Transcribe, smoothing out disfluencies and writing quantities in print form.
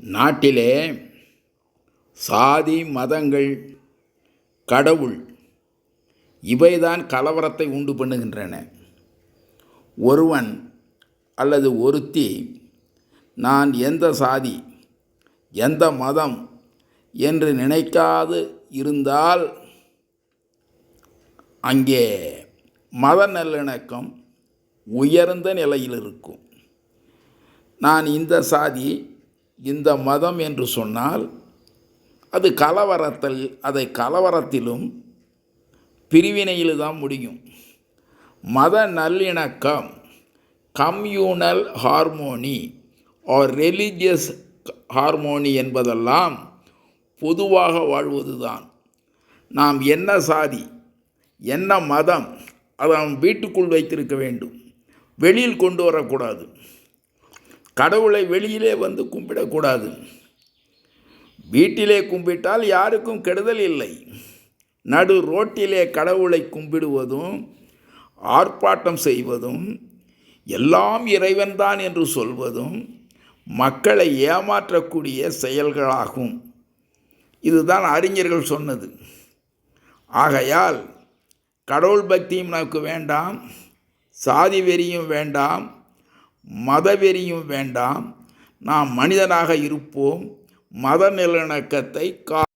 நாட்டிலே சாதி, மதங்கள், கடவுள் இவைதான் கலவரத்தை உண்டு பண்ணுகின்றன. ஒருவன் அல்லது ஒருத்தி நான் எந்த சாதி, எந்த மதம் என்று நினைக்காது இருந்தால் அங்கே மத நல்லிணக்கம் உயர்ந்த நிலையில் இருக்கும். நான் இந்த சாதி, இந்த மதம் என்று சொன்னால் அது கலவரத்திலும் பிரிவினையில் தான் முடியும். மத நல்லிணக்கம், communal harmony or religious harmony என்பதெல்லாம் பொதுவாக வாழ்வதுதான். நாம் என்ன சாதி, என்ன மதம் அதை நாம் வீட்டுக்குள் வைத்திருக்க வேண்டும், வெளியில் கொண்டு வரக்கூடாது. கடவுளை வெளியிலே வந்து கும்பிடக்கூடாது. வீட்டிலே கும்பிட்டால் யாருக்கும் கெடுதல் இல்லை. நடு ரோட்டிலே கடவுளை கும்பிடுவதும் ஆர்ப்பாட்டம் செய்வதும் எல்லாம் இறைவன்தான் என்று சொல்வதும் மக்களை ஏமாற்றக்கூடிய செயல்களாகும். இதுதான் அறிஞர்கள் சொன்னது. ஆகையால் கடவுள் பக்தியும் நமக்கு வேண்டாம், சாதி வெறியும் வேண்டாம், மத வெறியும் வேண்டாம். நாம் மனிதனாக இருப்போம். மத நல்லிணக்கத்தை